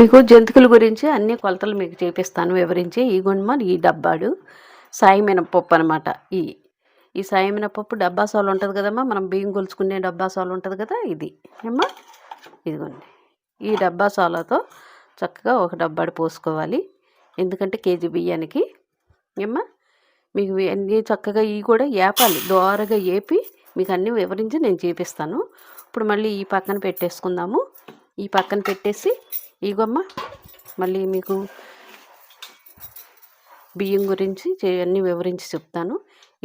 మీకు జంతికల గురించి అన్ని కొలతలు మీకు చూపిస్తాను వివరించి. ఇగోండమ్మా ఈ డబ్బాడు సాయి మినపప్పు అనమాట. ఈ సాయి మినపప్పు డబ్బా సాలు ఉంటుంది కదమ్మా, మనం బియ్యం కొలుచుకునే డబ్బా సాలు ఉంటుంది కదా, ఇది ఏమ్మా ఇదిగోండి. ఈ డబ్బా సాలతో చక్కగా ఒక డబ్బాడు పోసుకోవాలి, ఎందుకంటే కేజీ బియ్యానికి. ఏమ్మా మీకు అన్నీ చక్కగా ఇవి కూడా ఏపాలి, దోరగా ఏపి మీకు అన్నీ వివరించి నేను చూపిస్తాను. ఇప్పుడు మళ్ళీ ఈ పక్కన పెట్టేసుకుందాము. ఈ పక్కన పెట్టేసి ఇగోమ్మ మళ్ళీ మీకు బియ్యం గురించి అన్నీ వివరించి చెప్తాను.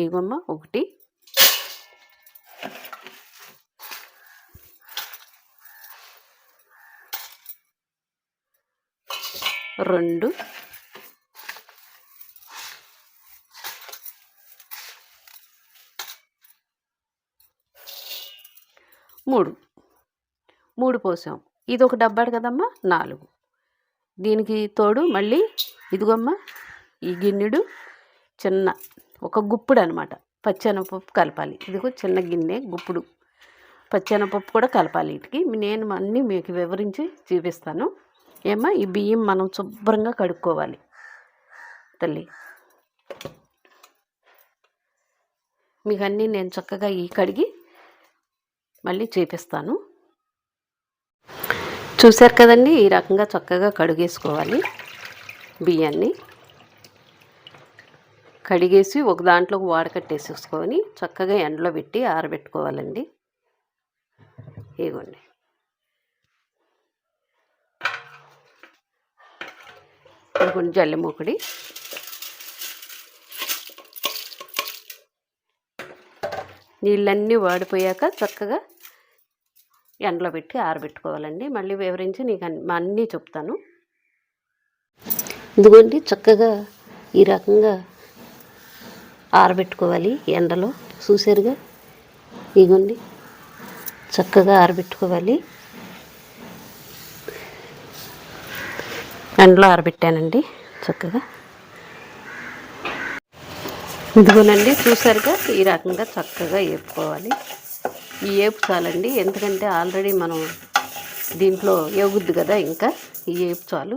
ఇగోమ్మ 1 2 3 పోసాం. ఇది ఒక డబ్బాడు కదమ్మా, 4. దీనికి తోడు మళ్ళీ ఇదిగోమ్మ ఈ గిన్నెడు చిన్న ఒక గుప్పుడు అనమాట పచ్చెనపప్పు కలపాలి. ఇదిగో చిన్న గిన్నె గుప్పుడు పచ్చెనపప్పు కూడా కలపాలి. వీటికి నేను అన్నీ మీకు వివరించి చూపిస్తాను. ఏమ్మా ఈ బియ్యం మనం శుభ్రంగా కడుక్కోవాలి తల్లి. మీకు అన్నీ నేను చక్కగా ఈ కడిగి మళ్ళీ చూపిస్తాను. చూశారు కదండి, ఈ రకంగా చక్కగా కడిగేసుకోవాలి. బియ్యాన్ని కడిగేసి ఒక దాంట్లోకి వాడకట్టేసేసుకొని చక్కగా ఎండలో పెట్టి ఆరబెట్టుకోవాలండి. ఇగోండి ఇదిగోండి జల్లె మూకుడి. నీళ్ళన్నీ వాడిపోయాక చక్కగా ఎండలో పెట్టి ఆరబెట్టుకోవాలండి. మళ్ళీ వివరించి నీకు అన్నీ చెప్తాను. ఇదిగోండి చక్కగా ఈ రకంగా ఆరబెట్టుకోవాలి ఎండలో. చూసారుగా, ఇదిగోండి చక్కగా ఆరబెట్టుకోవాలి. ఎండలో ఆరబెట్టానండి చక్కగా. ఇదిగోనండి చూసారుగా, ఈ రకంగా చక్కగా వేపుకోవాలి. ఈ ఏపు చాలండి, ఎందుకంటే ఆల్రెడీ మనం దీంట్లో ఏగుద్ది కదా, ఇంకా ఈ ఏపు చాలు.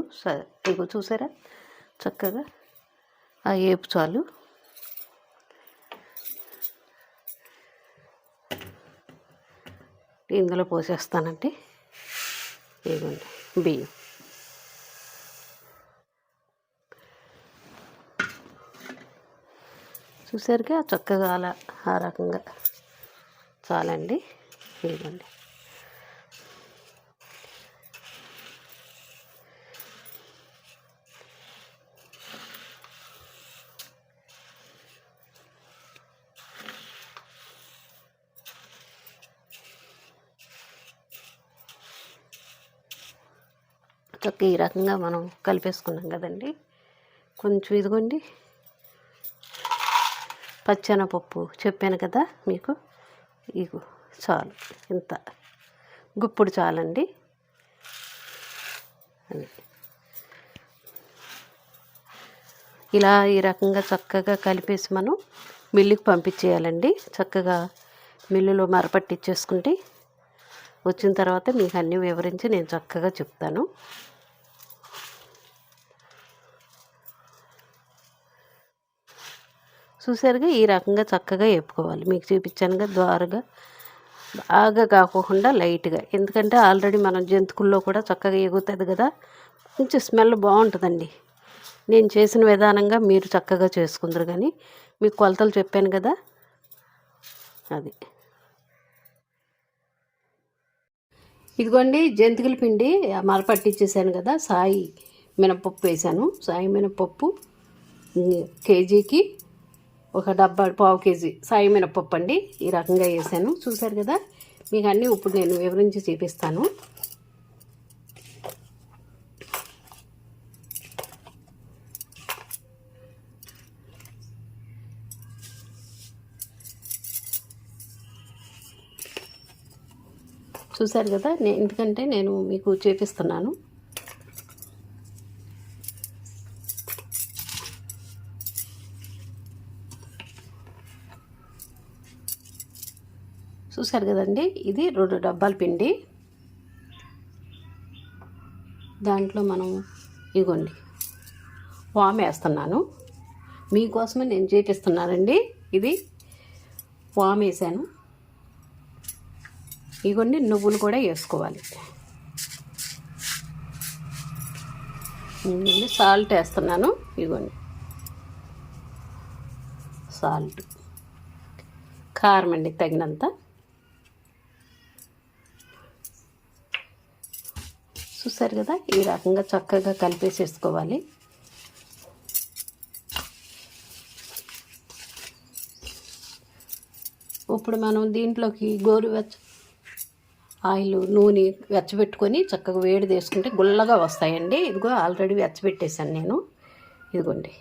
ఇగో చూసారా చక్కగా ఆ ఏపు చాలు. ఇందులో పోసేస్తానండి. ఇదిగోండి బియ్యం. చూసారుగా చక్కగా అలా ఆ రకంగా చాలండి. ఇదిగోండి చక్క ఈ రకంగా మనం కలిపేసుకున్నాం కదండి. కొంచెం ఇదిగోండి పచ్చెనపప్పు చెప్పాను కదా మీకు, ఇగో చాలు, ఇంత గుప్పుడు చాలండి. ఇలా ఈ రకంగా చక్కగా కలిపేసి మనం మిల్లుకి పంపించేయాలండి. చక్కగా మిల్లులో మరపట్టించేసుకుంటే వచ్చిన తర్వాత మీకు అన్నీ వివరించి నేను చక్కగా చెప్తాను. చూసారుగా ఈ రకంగా చక్కగా వేపుకోవాలి. మీకు చూపించానుగా, ద్వారగా బాగా కాకుండా లైట్గా, ఎందుకంటే ఆల్రెడీ మనం జంతికల్లో కూడా చక్కగా ఎగుతుంది కదా, కొంచెం స్మెల్ బాగుంటుందండి. నేను చేసిన విధానంగా మీరు చక్కగా చేసుకుందరు, కానీ మీకు కొలతలు చెప్పాను కదా, అది. ఇదిగోండి జంతికల పిండి మరపట్టించేసాను కదా, సాయి మినపప్పు వేసాను. సాయి మినపప్పు కేజీకి ఒక డబ్బా, పావు కేజీ సాయి మినపప్పు అండి. ఈ రకంగా వేసాను. చూసారు కదా, మీకు అన్నీ ఇప్పుడు నేను వివరించి చూపిస్తాను. చూసారు కదా, ఎందుకంటే నేను మీకు చూపిస్తున్నాను. చూసారు కదండి, ఇది 2 డబ్బాల పిండి. దాంట్లో మనం ఇగోండి వాము వేస్తున్నాను. మీకోసమే నేను చేపిస్తున్నానండి. ఇది వాము వేసాను. ఇగోండి నువ్వులు కూడా వేసుకోవాలి. సాల్ట్ వేస్తున్నాను. ఇగోండి సాల్ట్, కారం అండి తగినంత. చూసారు కదా, ఈ రకంగా చక్కగా కలిపేసేసుకోవాలి. ఇప్పుడు మనం దీంట్లోకి గోరువెచ్చ ఆయిల్ నూనె వెచ్చబెట్టుకొని చక్కగా వేడి చేసుకుంటే గుల్లగా వస్తాయండి. ఇదిగో ఆల్రెడీ వెచ్చబెట్టేశాను నేను. ఇదిగోండి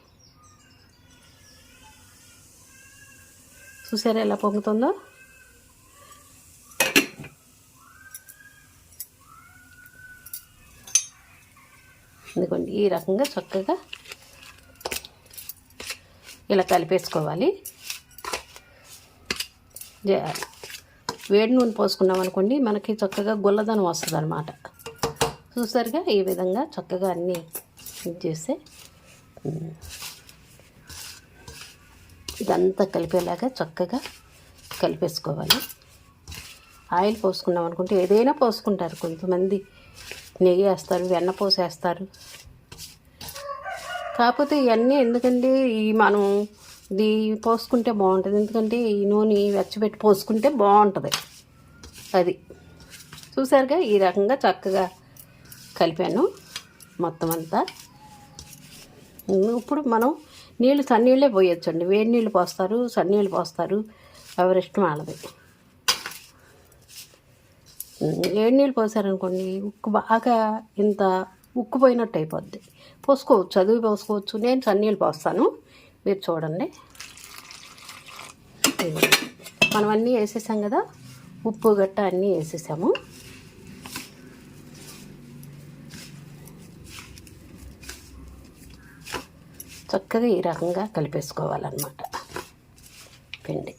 చూసారా ఎలా పొంగుతుందో. ఇదిగోండి ఈ రకంగా చక్కగా ఇలా కలిపేసుకోవాలి. వేడి నూనె పోసుకున్నాం అనుకోండి, మనకి చక్కగా గుల్లదనం వస్తుంది అన్నమాట. చూసారుగా ఈ విధంగా చక్కగా అన్నీ చేస్తే ఇదంతా కలిపేలాగా చక్కగా కలిపేసుకోవాలి. ఆయిల్ పోసుకున్నాం అనుకుంటే ఏదైనా పోసుకుంటారు. కొంతమంది నెయ్యి వేస్తారు, వెన్న పోసేస్తారు. కాకపోతే ఇవన్నీ ఎందుకంటే మనం ఇది పోసుకుంటే బాగుంటుంది. ఎందుకంటే ఈ నూనె వెచ్చబెట్టి పోసుకుంటే బాగుంటుంది. అది చూసారుగా ఈ రకంగా చక్కగా కలిపాను మొత్తం అంతా. ఇప్పుడు మనం నీళ్ళు సన్నీళ్ళే పోయొచ్చండి. వేడి నీళ్ళు పోస్తారు, సన్నీళ్ళు పోస్తారు, ఎవరిష్టం వాళ్ళది. వేడి నీళ్ళు పోసారనుకోండి ఉక్కు బాగా ఇంత ఉక్కుపోయినట్టు అయిపోద్ది. పోసుకోవచ్చు, చదువు పోసుకోవచ్చు. నేను సన్నీళ్ళు పోస్తాను, మీరు చూడండి. మనం అన్నీ వేసేసాం కదా, ఉప్పు గట్ట అన్నీ వేసేసాము. చక్కగా ఈ రకంగా కలిపేసుకోవాలన్నమాట పిండి.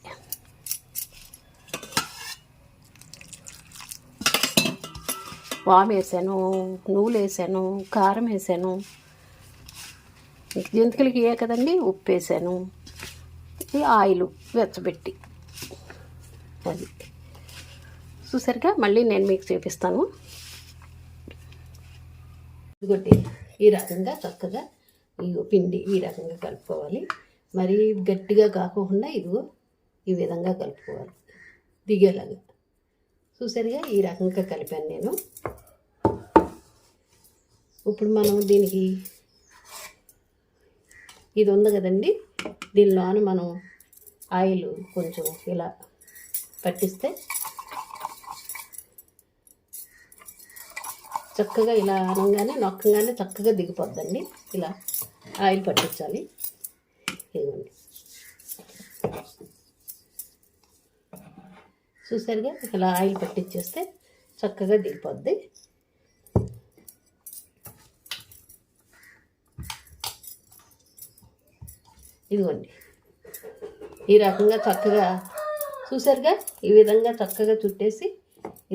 వాము వేసాను, నువ్వులు వేసాను, కారం వేసాను, జంతికలకి ఏ కదండి ఉప్పు వేసాను, ఈ ఆయిల్ వెచ్చబెట్టి. అది చూసారుగా, మళ్ళీ నేను మీకు చూపిస్తాను. ఇదిగోటి ఈ రకంగా చక్కగా ఈ పిండి ఈ రకంగా కలుపుకోవాలి. మరీ గట్టిగా కాకుండా ఇదిగో ఈ విధంగా కలుపుకోవాలి దిగేలాగా. చూసారుగా ఈ రకంగా కలిపాను నేను. ఇప్పుడు మనం దీనికి ఇది ఉంది కదండి, దీనిలోన మనం ఆయిల్ కొంచెం ఇలా పట్టిస్తే చక్కగా ఇలా అనగానే నొక్కగానే చక్కగా దిగిపోద్దండి. ఇలా ఆయిల్ పట్టించాలి. ఇదిగోండి చూసారుగా, ఇలా ఆయిల్ పట్టించేస్తే చక్కగా దిగిపోద్ది. ఇదిగోండి ఈ రకంగా చక్కగా చూసారుగా, ఈ విధంగా చక్కగా చుట్టేసి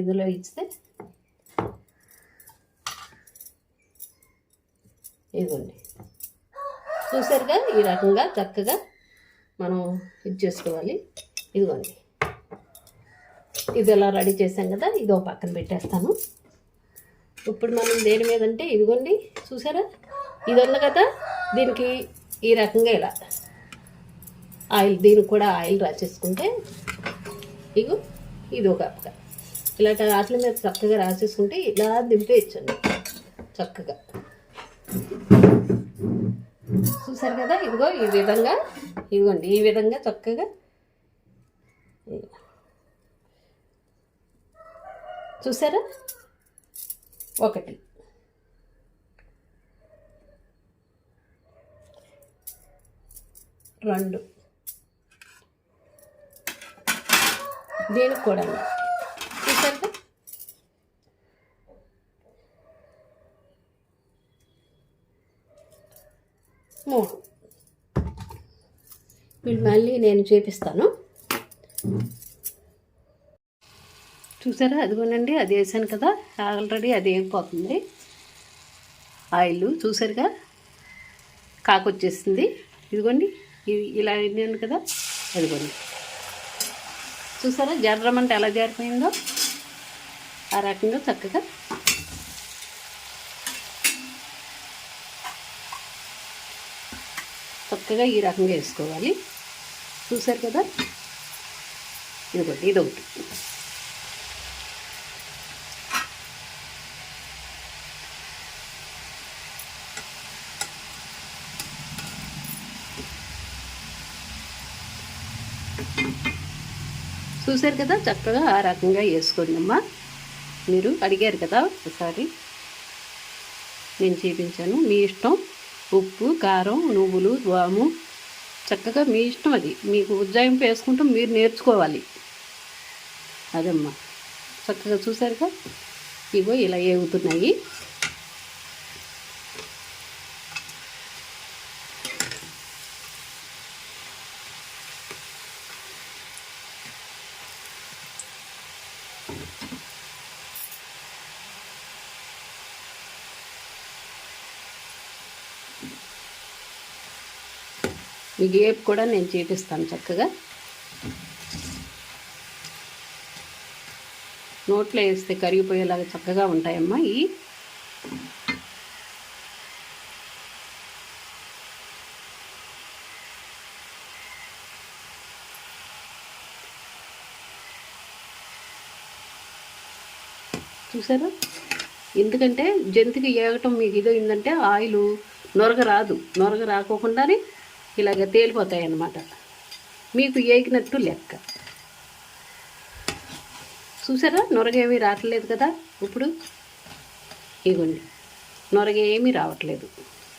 ఇందులో ఇస్తే ఇదిగోండి చూసారుగా, ఈ రకంగా చక్కగా మనం ఇది చేసుకోవాలి. ఇదిగోండి ఇది ఎలా రెడీ చేసాం కదా, ఇదో పక్కన పెట్టేస్తాను. ఇప్పుడు మనం దేని మీద అంటే ఇదిగోండి చూసారా, ఇది ఉంది కదా, దీనికి ఈ రకంగా ఇలా ఆయిల్, దీనికి కూడా ఆయిల్ రాసేసుకుంటే ఇగో ఇది ఒక ఇలాంటి వాటి మీద చక్కగా రాసేసుకుంటే ఇలా దింపేయచ్చండి చక్కగా. చూసారు కదా, ఇదిగో ఈ విధంగా, ఇదిగోండి ఈ విధంగా చక్కగా చూసారా. 1 2 దీనికి కూడా చూసారు. వీళ్ళు మళ్ళీ నేను చూపిస్తాను. చూసారా, అదిగోనండి అది వేసాను కదా ఆల్రెడీ, అది వేగిపోతుంది. ఆయిల్ చూసారుగా కాకొచ్చేసింది. ఇదిగోండి ఇలా అయింది కదా, అదిగోండి చూసారా జర్రమంటే ఎలా జారిపోయిందో. ఆ రకంగా చక్కగా ఈ రకంగా వేసుకోవాలి. చూసారు కదా, ఇదిగోండి ఇదొకటి. చూసారు కదా, చక్కగా ఆ రకంగా వేసుకోండి అమ్మా. మీరు అడిగారు కదా ఒకసారి, నేను చూపించాను. మీ ఇష్టం. ఉప్పు, కారం, నువ్వులు, వాము చక్కగా మీ ఇష్టం. అది మీకు ఉజ్జాయింపు వేసుకుంటూ మీరు నేర్చుకోవాలి. అదమ్మా చక్కగా చూసారుగా, ఇగో ఇలా ఏగుతున్నాయి. ఈ గేప్ కూడా నేను చేపిస్తాను చక్కగా. నోట్లో వేస్తే కరిగిపోయేలాగా చక్కగా ఉంటాయమ్మా. చూసారా, ఎందుకంటే జంతికి ఏగటం మీకు ఇదైందంటే ఆయిల్ నొరగ రాదు. నొరగ రాకోకుండానే ఇలాగ తేలిపోతాయి అన్నమాట. మీకు ఏగినట్టు లెక్క. చూసారా, నొరగేమీ రావట్లేదు కదా. ఇప్పుడు ఇగోండి, నొరగేమీ రావట్లేదు.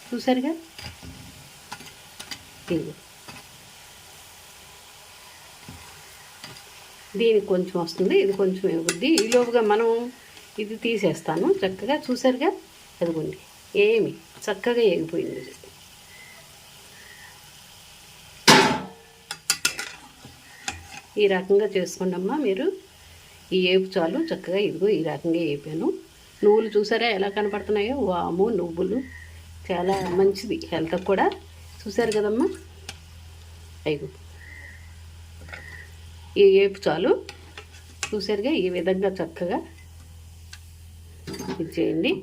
చూసారుగా, ఇగో దీనికి కొంచెం వస్తుంది, ఇది కొంచెం ఎగుద్ది. ఈలోపుగా మనం ఇది తీసేస్తాను చక్కగా. చూసారుగా, అదిగోండి ఏమి చక్కగా ఎగిపోయింది. ఈ రకంగా చేసుకోండి అమ్మా మీరు. ఈ ఏపు చాలు చక్కగా. ఇదిగో ఈ రకంగా వేపాను. నువ్వులు చూసారా ఎలా కనపడుతున్నాయో. వాము, నువ్వులు చాలా మంచిది హెల్త్కి కూడా. చూసారు కదమ్మా, అయ్యో ఈ ఏపు చాలు. చూసారుగా, ఈ విధంగా చక్కగా ఇది చేయండి.